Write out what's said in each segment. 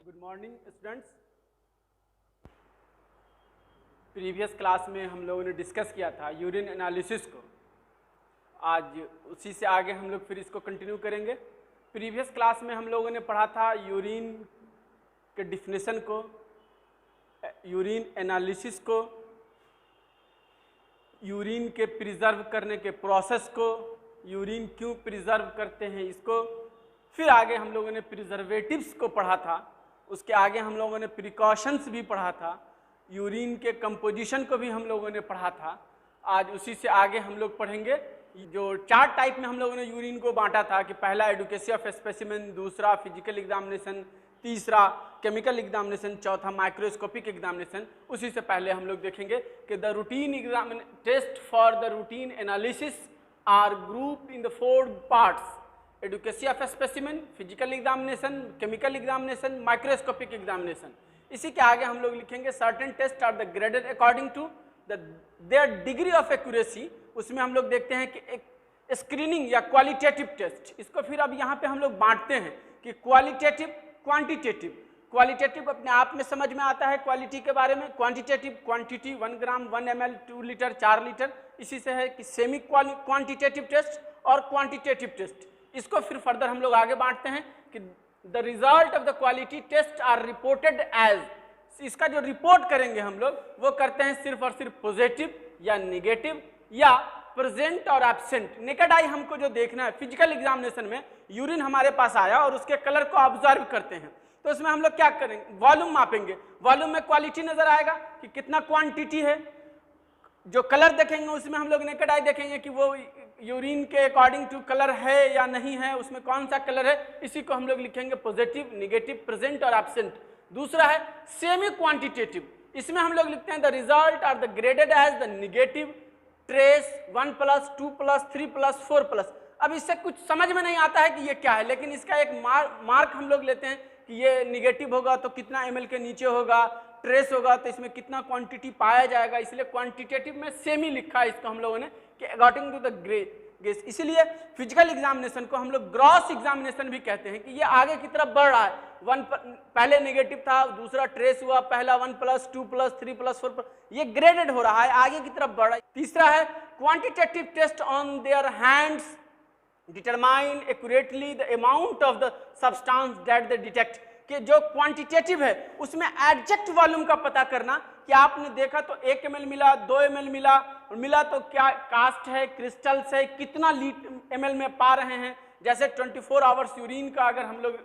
Good morning students. Previous class में हम लोगों ने डिस्कस किया था यूरिन एनालिसिस को। आज उसी से आगे हम लोग फिर इसको कंटिन्यू करेंगे। प्रीवियस क्लास में हम लोगों ने पढ़ा था यूरिन के डिफिनेशन को, यूरिन एनालिसिस को, यूरिन के प्रिजर्व करने के प्रोसेस को, यूरिन क्यों प्रिजर्व करते हैं इसको। फिर आगे हम लोगों ने प्रिजर्वेटिव्स को पढ़ा था। उसके आगे हम लोगों ने प्रिकॉशंस भी पढ़ा था। यूरिन के कंपोजिशन को भी हम लोगों ने पढ़ा था। आज उसी से आगे हम लोग पढ़ेंगे जो 4 टाइप में हम लोगों ने यूरिन को बांटा था कि पहला एडुकेसी ऑफ स्पेसिमेन, दूसरा फिजिकल एग्जामिनेशन, तीसरा केमिकल एग्जामिनेशन, चौथा माइक्रोस्कोपिक एग्जामिनेशन। उसी से पहले हम लोग देखेंगे कि the routine examine test for the routine analysis are group in the 4 parts: adequacy of specimen, physical examination, chemical examination, microscopic examination. इसी के आगे हम लोग लिखेंगे certain test are the graded according to their degree of accuracy. उसमें हम लोग देखते हैं कि एक स्क्रीनिंग या क्वालिटेटिव टेस्ट, इसको फिर अब यहाँ पे हम लोग बांटते हैं कि क्वालिटेटिव, क्वांटिटेटिव। क्वालिटेटिव अपने आप में समझ में आता है क्वालिटी के बारे में, quantitative quantity 1 gram, 1 ml, 2 litre, 4 litre. इसी से है कि सेमी क्वांटिटेटिव टेस्ट और क्वांटिटेटिव टेस्ट। इसको फिर फर्दर हम लोग आगे बांटते हैं कि the result of the quality test are reported as, इसका जो रिपोर्ट करेंगे हम लोग वो करते हैं सिर्फ और सिर्फ पॉजिटिव या नेगेटिव या प्रेजेंट और एब्सेंट। नेकेड आई हमको जो देखना है, फिजिकल एग्जामिनेशन में यूरिन हमारे पास आया और उसके कलर को ऑब्जर्व करते हैं, तो उसमें हम लोग क्या करेंगे, वॉल्यूम मापेंगे। वॉल्यूम में क्वालिटी नजर आएगा कि कितना क्वांटिटी है। जो कलर देखेंगे उसमें हम लोग नेकेड आई देखेंगे कि वो यूरिन के अकॉर्डिंग टू कलर है या नहीं है, उसमें कौन सा कलर है। इसी को हम लोग लिखेंगे पॉजिटिव, नेगेटिव, प्रेजेंट और एब्सेंट। दूसरा है सेमी क्वांटिटेटिव, इसमें हम लोग लिखते हैं the result are the graded as the negative, trace, 1+, 2+, 3+, 4+। अब इससे कुछ समझ में नहीं आता है कि ये क्या है, लेकिन इसका एक मार्क हम लोग लेते हैं कि ये निगेटिव होगा तो कितना ml के नीचे होगा, ट्रेस होगा तो इसमें कितना क्वांटिटी पाया जाएगा, इसलिए क्वांटिटेटिव में सेमी लिखा है इसको हम लोगों ने कि अकॉर्डिंग टू द गेस। इसीलिए फिजिकल एग्जामिनेशन को हम लोग ग्रॉस एग्जामिनेशन भी कहते हैं कि ये आगे की तरफ बढ़ रहा है। पहले नेगेटिव था, दूसरा ट्रेस हुआ, पहला 1+, 2+, 3+, 4+, ये ग्रेडेड हो रहा है, आगे की तरफ बढ़ रहा है। तीसरा है quantitative test on their hands determine accurately the amount of the substance that they detect, कि जो क्वांटिटेटिव है उसमें एग्जैक्ट वॉल्यूम का पता करना कि आपने देखा तो 1 ml मिला, 2 ml मिला तो क्या कास्ट है, क्रिस्टल्स है, कितना ml में पा रहे हैं। जैसे 24 आवर्स यूरिन का अगर हम लोग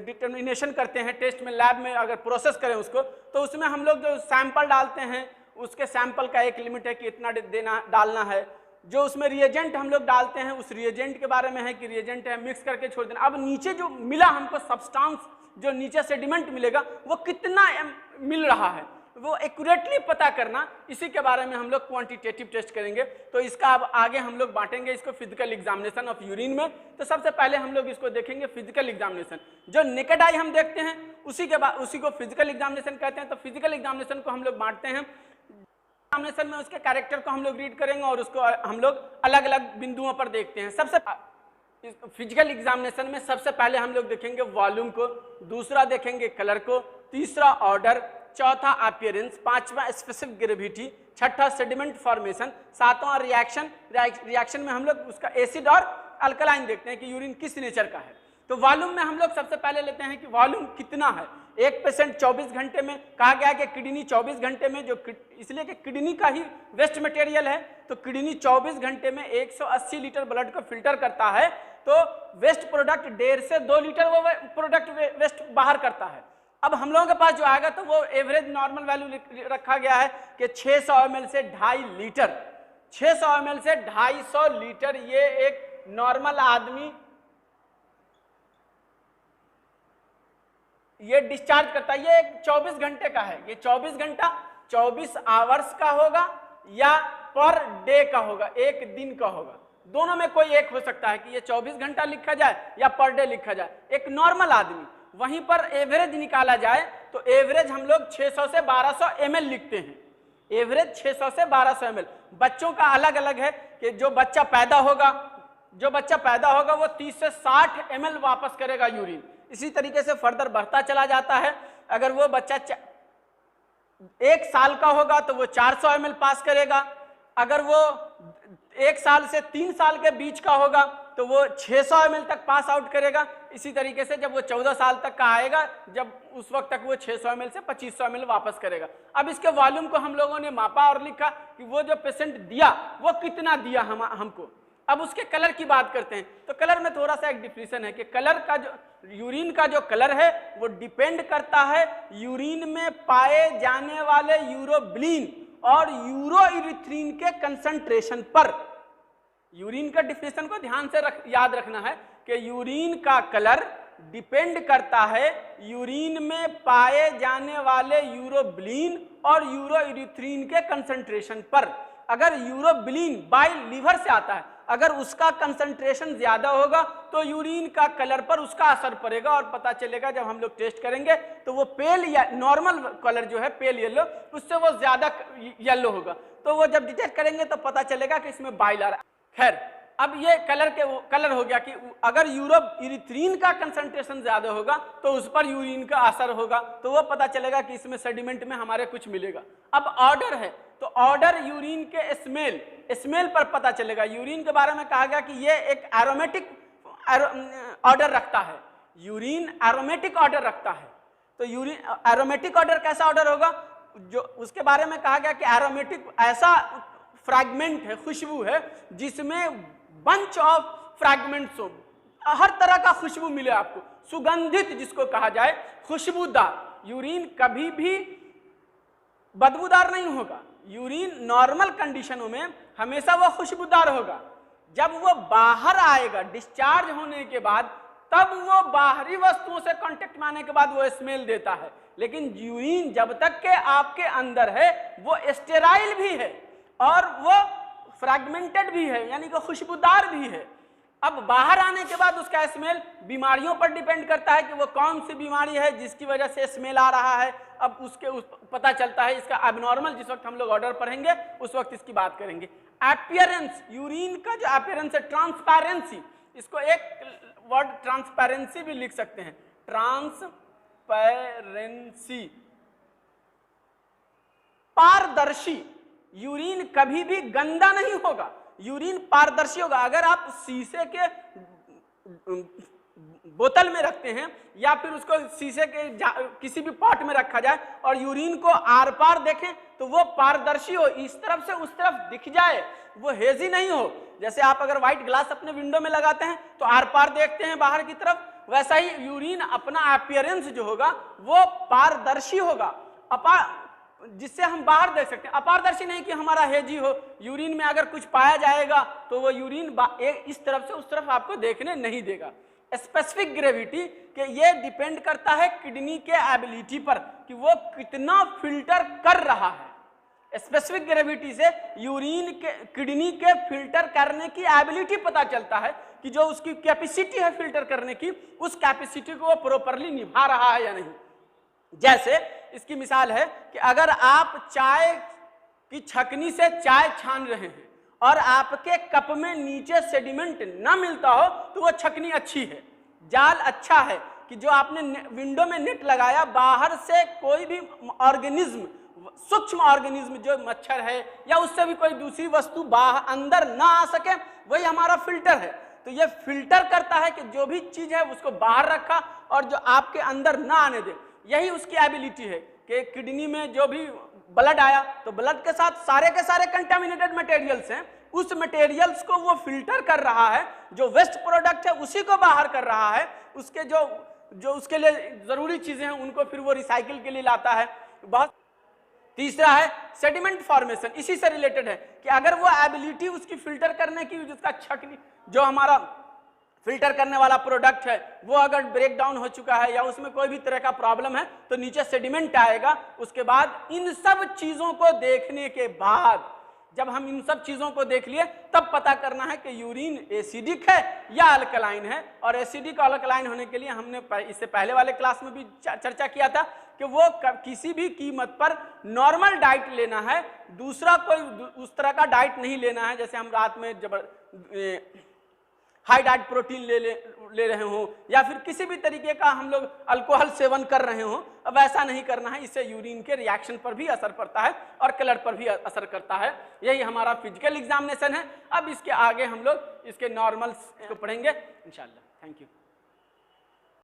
डिटर्मिनेशन करते हैं टेस्ट में, लैब में अगर प्रोसेस करें उसको, तो उसमें हम लोग जो सैंपल डालते हैं उसके सैंपल का एक लिमिट है कि इतना डालना है। जो उसमें रिएजेंट हम लोग डालते हैं उस रिएजेंट के बारे में है कि रिएजेंट है, मिक्स करके छोड़ देना। अब नीचे जो मिला हमको सब्सटेंस, जो नीचे सेडिमेंट मिलेगा वो कितना मिल रहा है, वो एक्यूरेटली पता करना, इसी के बारे में हम लोग क्वांटिटेटिव टेस्ट करेंगे। तो इसका अब आगे हम लोग बांटेंगे इसको फिजिकल एग्जामिनेशन ऑफ यूरिन में। तो सबसे पहले हम लोग इसको देखेंगे फिजिकल एग्जामिनेशन। जो नेकेड आई हम देखते हैं उसी के बाद उसी को फिजिकल एग्जामिनेशन कहते हैं। तो फिजिकल एग्जामिनेशन को हम लोग बांटते हैं, एग्जामिनेशन में उसके कैरेक्टर को हम लोग रीड करेंगे और उसको हम लोग अलग अलग बिंदुओं पर देखते हैं। सबसे फिजिकल एग्जामिनेशन में सबसे पहले हम लोग देखेंगे वॉल्यूम को, दूसरा देखेंगे कलर को, तीसरा ऑर्डर, चौथा अपीयरेंस, पांचवा स्पेसिफिक ग्रेविटी, छठा सेडिमेंट फॉर्मेशन, सातवां रिएक्शन में हम लोग उसका एसिड और अल्कलाइन देखते हैं कि यूरिन किस नेचर का है। तो वॉल्यूम में हम लोग सबसे पहले लेते हैं कि वॉल्यूम कितना है। एक पेशेंट 24 घंटे में, कहा गया कि किडनी 24 घंटे में, जो इसलिए कि किडनी का ही वेस्ट मटेरियल है, तो किडनी 24 घंटे में 180 लीटर ब्लड को फिल्टर करता है, तो वेस्ट प्रोडक्ट 1.5 से 2 लीटर वो प्रोडक्ट वेस्ट बाहर करता है। अब हम लोगों के पास जो आएगा तो वो एवरेज नॉर्मल वैल्यू रखा गया है कि 600 ml से 2.5 लीटर, 600 ml से 250 लीटर ये एक नॉर्मल आदमी ये डिस्चार्ज करता है। ये एक 24 घंटे का है, ये 24 घंटा 24 आवर्स का होगा या पर डे का होगा, एक दिन का होगा। दोनों में कोई एक हो सकता है कि ये 24 घंटा लिखा जाए या पर डे लिखा जाए, एक नॉर्मल आदमी। वहीं पर एवरेज निकाला जाए तो एवरेज हम लोग 600 से 1200 ml लिखते हैं, एवरेज 600 से 1200 ml। बच्चों का अलग अलग है कि जो बच्चा पैदा होगा वो 30 से 60 ml वापस करेगा यूरिन, इसी तरीके से फर्दर बढ़ता चला जाता है। अगर वो बच्चा 1 साल का होगा तो वो 400 ml पास करेगा, अगर वो 1 साल से 3 साल के बीच का होगा तो वो 600 ml तक पास आउट करेगा। इसी तरीके से जब वो 14 साल तक का आएगा, जब उस वक्त तक वो 600 ml से 2500 ml वापस करेगा। अब इसके वॉल्यूम को हम लोगों ने मापा और लिखा कि वो जो पेशेंट दिया वो कितना दिया हमको। अब उसके कलर की बात करते हैं, तो कलर में थोड़ा सा एक डिफरेंस है कि कलर का जो यूरिन का जो कलर है वो डिपेंड करता है यूरिन में पाए जाने वाले यूरोबिलिन और यूरोइरिथ्रिन के कंसंट्रेशन पर। यूरिन का डिफिनेशन को ध्यान से याद रखना है कि यूरिन का कलर डिपेंड करता है यूरिन में पाए जाने वाले यूरोबिलिन और यूरोइरिथ्रिन के कंसंट्रेशन पर। अगर यूरोबिलिन बाइल लीवर से आता है, अगर उसका कंसंट्रेशन ज्यादा होगा तो यूरिन का कलर पर उसका असर पड़ेगा और पता चलेगा जब हम लोग टेस्ट करेंगे तो वो पेल या नॉर्मल कलर जो है पेल येलो, उससे वो ज्यादा येलो होगा। तो वो जब डिटेक्ट करेंगे तो पता चलेगा कि इसमें बाइल आ रहा है। खैर, अब ये कलर हो गया कि अगर यूरोइरिथ्रिन का कंसंट्रेशन ज्यादा होगा तो उस पर यूरिन का असर होगा, तो वो पता चलेगा कि इसमें सेडिमेंट में हमारे कुछ मिलेगा। अब ऑर्डर है, तो ऑर्डर यूरिन के स्मेल पर पता चलेगा। यूरिन के बारे में कहा गया कि ये एक एरोमेटिक ऑर्डर रखता है, यूरिन एरोमेटिक ऑर्डर रखता है। तो यूरिन एरोमेटिक ऑर्डर कैसा ऑर्डर होगा, जो उसके बारे में कहा गया कि एरोमेटिक ऐसा फ्रैगमेंट है, खुशबू है जिसमें बंच ऑफ फ्रैगमेंट्स हो, हर तरह का खुशबू मिले आपको, सुगंधित जिसको कहा जाए, खुशबूदार। यूरिन कभी भी बदबूदार नहीं होगा। यूरिन नॉर्मल कंडीशनों में हमेशा वो खुशबूदार होगा। जब वो बाहर आएगा डिस्चार्ज होने के बाद, तब वो बाहरी वस्तुओं से कांटेक्ट में आने के बाद वो स्मेल देता है। लेकिन यूरिन जब तक के आपके अंदर है वो स्टेराइल भी है और वो फ्रैगमेंटेड भी है, यानी कि खुशबूदार भी है। अब बाहर आने के बाद उसका स्मेल बीमारियों पर डिपेंड करता है कि वो कौन सी बीमारी है जिसकी वजह से स्मेल आ रहा है। अब पता चलता है इसका एबनॉर्मल, जिस वक्त हम लोग ऑर्डर पढ़ेंगे उस वक्त इसकी बात करेंगे। अपीयरेंस, यूरिन का जो अपीयरेंस है, ट्रांसपेरेंसी, इसको एक वर्ड ट्रांसपेरेंसी भी लिख सकते हैं, ट्रांसपेरेंसी, पारदर्शी। यूरिन कभी भी गंदा नहीं होगा, यूरिन पारदर्शी होगा। अगर आप शीशे के बोतल में रखते हैं या फिर उसको शीशे के किसी भी पॉट में रखा जाए और यूरिन को आर पार देखें तो वो पारदर्शी हो, इस तरफ से उस तरफ दिख जाए, वो हेजी नहीं हो। जैसे आप अगर व्हाइट ग्लास अपने विंडो में लगाते हैं तो आर पार देखते हैं बाहर की तरफ, वैसा ही यूरिन अपना अपीयरेंस जो होगा वो पारदर्शी होगा, जिससे हम बाहर देख सकते हैं। अपारदर्शी नहीं कि हमारा हेजी हो, यूरिन में अगर कुछ पाया जाएगा तो वो यूरिन इस तरफ से उस तरफ आपको देखने नहीं देगा। स्पेसिफिक ग्रेविटी के ये डिपेंड करता है किडनी के एबिलिटी पर कि वो कितना फिल्टर कर रहा है। स्पेसिफिक ग्रेविटी से यूरिन के किडनी के फिल्टर करने की एबिलिटी पता चलता है कि जो उसकी कैपेसिटी है फिल्टर करने की, उस कैपेसिटी को वो प्रॉपरली निभा रहा है या नहीं। जैसे इसकी मिसाल है कि अगर आप चाय की छकनी से चाय छान रहे हैं और आपके कप में नीचे सेडिमेंट ना मिलता हो तो वो छकनी अच्छी है, जाल अच्छा है कि जो आपने विंडो में नेट लगाया, बाहर से कोई भी ऑर्गेनिज्म, सूक्ष्म ऑर्गेनिज्म जो मच्छर है या उससे भी कोई दूसरी वस्तु बाहर अंदर ना आ सके, वही हमारा फिल्टर है। तो ये फिल्टर करता है कि जो भी चीज है उसको बाहर रखा और जो आपके अंदर ना आने दे। यही उसकी एबिलिटी है कि किडनी में जो भी ब्लड आया तो ब्लड के साथ सारे के सारे कंटामिनेटेड मटेरियल्स हैं, उस मटेरियल्स को वो फिल्टर कर रहा है, जो वेस्ट प्रोडक्ट है उसी को बाहर कर रहा है, उसके जो उसके लिए जरूरी चीजें हैं उनको फिर वो रिसाइकिल के लिए लाता है। बहुत तीसरा है सेडिमेंट फॉर्मेशन, इसी से रिलेटेड है कि अगर वो एबिलिटी उसकी फिल्टर करने की, जिसका छकनी जो हमारा फिल्टर करने वाला प्रोडक्ट है वो अगर ब्रेक डाउन हो चुका है या उसमें कोई भी तरह का प्रॉब्लम है तो नीचे सेडिमेंट आएगा। उसके बाद इन सब चीजों को देखने के बाद, जब हम इन सब चीजों को देख लिए तब पता करना है कि यूरिन एसिडिक है या अल्कलाइन है। और एसिडिक और अल्कलाइन होने के लिए हमने इससे पहले वाले क्लास में भी चर्चा किया था कि वो किसी भी कीमत पर नॉर्मल डाइट लेना है, दूसरा कोई उस तरह का डाइट नहीं लेना है। जैसे हम रात में हाई डाइट प्रोटीन ले रहे हो या फिर किसी भी तरीके का हम लोग अल्कोहल सेवन कर रहे हो, अब ऐसा नहीं करना है। इससे यूरिन के रिएक्शन पर भी असर पड़ता है और कलर पर भी असर करता है। यही हमारा फिजिकल एग्जामिनेशन है। अब इसके आगे हम लोग इसके नॉर्मल्स को पढ़ेंगे इंशाल्लाह। Thank you.